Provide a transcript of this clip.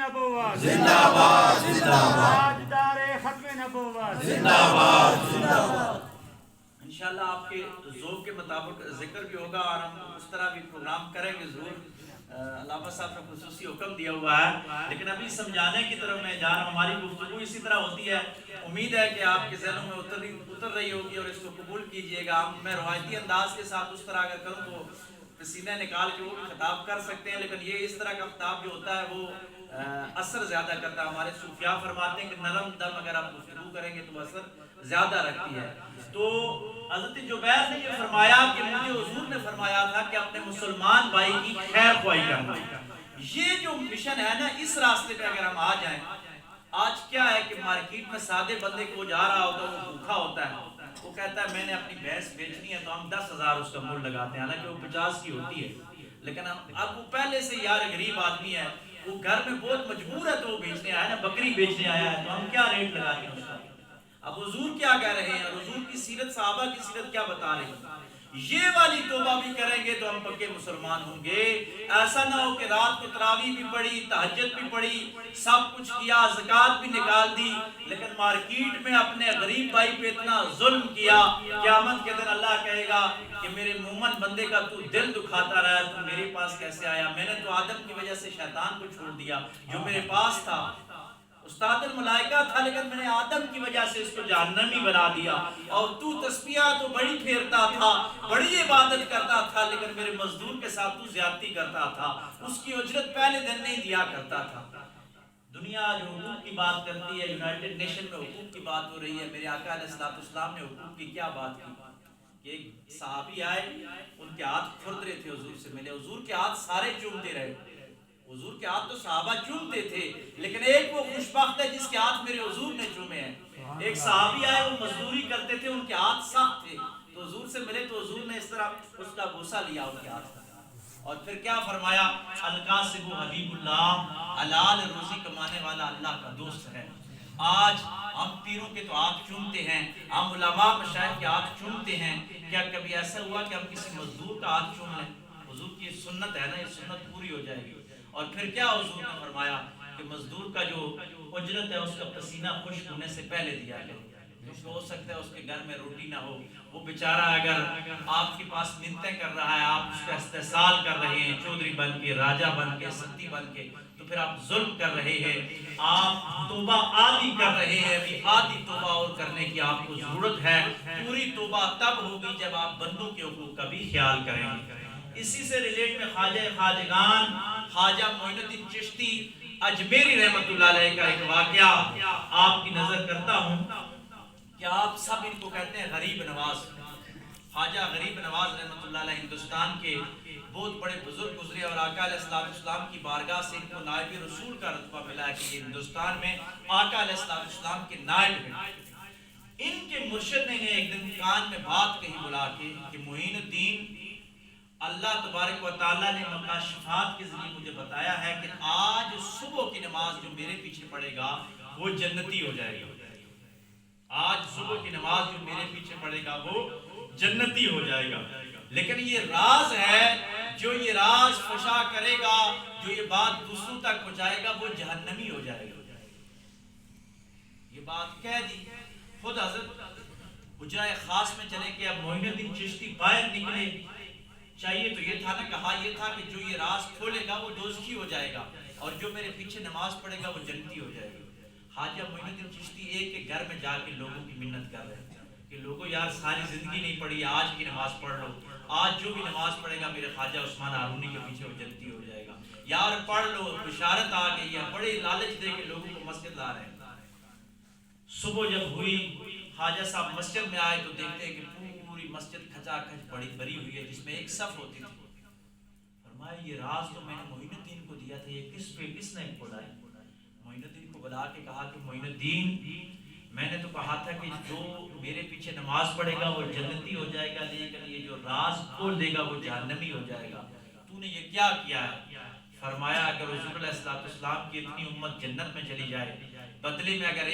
نبوت زندہ باد تاجدار ختم نبوت زندہ باد انشاءاللہ آپ کے ذوق کے مطابق ذکر بھی ہوگا اور ہم اس طرح بھی پروگرام کریں گے ضرور. علامہ صاحب نے خصوصی حکم دیا ہوا ہے، لیکن ابھی سمجھانے کی طرف میں جا رہا ہوں. ہماری گفتگو اسی طرح ہوتی ہے. امید ہے کہ آپ کے ذہنوں میں اتر رہی ہوگی اور اس کو قبول کیجئے گا. میں روایتی انداز کے ساتھ اس طرح اگر کروں تو پسینہ نکال کے وہ بھی خطاب کر سکتے ہیں، لیکن یہ اس طرح کا خطاب جو ہوتا ہے وہ اثر زیادہ کرتا ہے. ہمارے صوفیاء فرماتے ہیں کہ نرم دم اگر آپ گفتگو کریں گے تو اثر زیادہ رکھتی ہے. تو حضرت جبیر نے یہ فرمایا کہ مجھے حضور نے فرمایا تھا کہ اپنے مسلمان بھائی کی خیر خواہی کرنا. یہ جو مشن ہے نا، اس راستے پہ اگر ہم آ جائیں. آج کیا ہے کہ مارکیٹ میں سادے بندے کو جا رہا ہوتا ہے، وہ بھوکا ہوتا ہے، وہ کہتا ہے میں نے اپنی بھینس بیچنی ہے تو ہم 10,000 اس کا مول لگاتے ہیں، حالانکہ وہ 50 کی ہوتی ہے. لیکن اب وہ پہلے سے یار غریب آدمی ہے، وہ گھر میں بہت مجبور ہے تو وہ بیچنے آیا نا، بکری بیچنے آیا ہے تو ہم کیا ریٹ لگاتے ہیں اس کا. اب حضور کیا کہہ رہے ہیں اور حضور کی سیرت، صحابہ کی سیرت کیا بتا رہے ہیں. یہ والی توبہ بھی کریں گے تو ہم پکے مسلمان ہوں گے. ایسا نہ ہو کہ رات کو تراویح بھی پڑھی، تہجد بھی پڑھی، سب کچھ کیا، زکوٰۃ بھی نکال دی، لیکن مارکیٹ میں اپنے غریب بھائی پہ اتنا ظلم کیا. قیامت کے دن اللہ کہے گا کہ میرے مومن بندے کا تو دل دکھاتا رہا، تو میرے پاس کیسے آیا. میں نے تو آدم کی وجہ سے شیطان کو چھوڑ دیا جو میرے پاس تھا، استاد الملائکہ تھا، لیکن میں نے آدم کی وجہ سے اس کو جہنمی بنا دیا. اور تو تسبیحہ تو بڑی پھیرتا تھا، بڑی عبادت کرتا تھا، لیکن میرے مزدور کے ساتھ تو زیادتی کرتا تھا، اس کی اجرت پہلے دن نہیں دیا کرتا تھا. دنیا جو حقوق کی بات کرتی ہے، یونائٹڈ نیشن میں حقوق کی بات ہو رہی ہے. میرے آقا علیہ السلام نے حقوق کی کیا بات کی کہ ایک صحابی آئے، ان کے ہاتھ کھرد رہے تھے، حضور سے ملے، حضور کے ہاتھ سارے چومتے رہے. حضور کے ہاتھ تو صحابہ چومتے تھے، لیکن ایک وہ خوشبخت ہے جس کے ہاتھ میرے حضور نے چومے ہیں. ایک صحابی آئے، وہ مزدوری کرتے تھے، ان کے ہاتھ سخت تھے، تو حضور سے ملے تو حضور نے اس طرح اس کا بوسہ لیا ان کے ہاتھ کا. اور پھر کیا فرمایا، القاسب حبیب اللہ، حلال روزی کمانے والا اللہ کا دوست ہے. آج ہم پیروں کے تو ہاتھ چومتے ہیں، ہم علماء مشائخ کے ہاتھ چومتے ہیں. کیا کبھی ایسا ہوا کہ ہم کسی مزدور کا ہاتھ چوم لیں؟ حضور کی سنت ہے نا، یہ سنت پوری ہو جائے گی. اور پھر کیا حضور نے فرمایا کہ مزدور کا جو اجرت ہے اس کا پسینہ خشک ہونے سے پہلے دیا جائے. ہو سکتا ہے اس کے گھر میں روٹی نہ ہو، وہ بیچارہ اگر آپ کے پاس منتیں کر رہا ہے، آپ اس کا استحصال کر رہے ہیں چودھری بن کے، راجہ بن کے، ستی بن کے، تو پھر آپ ظلم کر رہے ہیں. آپ توبہ آدھی کر رہے ہیں، ابھی آدھی توبہ اور کرنے کی آپ کو ضرورت ہے. پوری توبہ تب ہوگی جب آپ بندوں کے حقوق کا بھی خیال کریں گے. اسی سے ریلیٹ میں خواجہ خواجگان خواجہ معین الدین چشتی اجمیری رحمت اللہ علیہ کا ایک واقعہ آپ کی نظر کرتا ہوں کہ آپ سب ان کو کہتے ہیں غریب نواز. خواجہ غریب نواز رحمت اللہ علیہ ہندوستان کے بہت بڑے بزرگ گزرے، اور آقا علیہ السلام کی بارگاہ سے ان کو نائب رسول کا رتبہ ملا ہے کہ یہ ہندوستان میں آقا علیہ السلام کے نائب ہیں. ان کے مرشد نے ایک دن کان میں بات کہی بلا کے کہ معین الدین، اللہ تبارک و تعالیٰ نے مکاشفات کے ذریعے مجھے بتایا ہے کہ آج صبح کی نماز جو میرے پیچھے پڑھے گا وہ جنتی ہو جائے گا. آج صبح کی نماز جو میرے پیچھے پڑھے گا وہ جنتی ہو جائے گا. لیکن یہ راز ہے، جو یہ راز فشا کرے گا، جو یہ بات دوسروں تک پہنچائے گا وہ جہنمی ہو جائے گا. یہ بات کہہ دی. خود حضرت حجرہ خاص میں چلے کہ اب معین الدین چشتی باہر نکلے. چاہیے تو یہ تھا نا، کہا یہ تھا کہ جو یہ راز کھولے گا وہ دوزخی ہو جائے گا، اور جو میرے پیچھے نماز پڑھے گا وہ جنتی ہو جائے گا. خواجہ معین الدین چشتی ایک ایک گھر میں جا کے لوگوں کی منت کر رہے ہیں کہ لوگوں یار ساری زندگی نہیں پڑھی، آج کی نماز پڑھ لو، آج جو بھی نماز پڑھے گا میرے خواجہ عثمان ہارونی کے پیچھے وہ جنتی ہو جائے گا. یار پڑھ لو، بشارت آ گئی ہے. بڑے لالچ دے کے لوگوں کو مسجد لا رہے ہیں. صبح جب ہوئی، خواجہ صاحب مسجد میں آئے تو دیکھتے ہیں کہ پوری مسجد کھچا کھچ بڑی بھری ہوئی ہے، جس میں ایک صف ہوتی تھی. فرمایا یہ راز تو میں نے معین الدین کو دیا تھا، یہ کس نے کھولا ہے؟ معین الدین کو بلا کے کہا کہ معین الدین، میں نے تو کہا تھا کہ جو میرے پیچھے نماز پڑھے گا وہ جنتی ہو جائے گا، لیکن یہ جو راز کھول دے گا وہ جہنمی ہو جائے گا. تو نے یہ کیا کیا ہے؟ فرمایا اگر حضور علیہ السلام کی اتنی امت جنت میں چلی جائے، بدلے میں اگر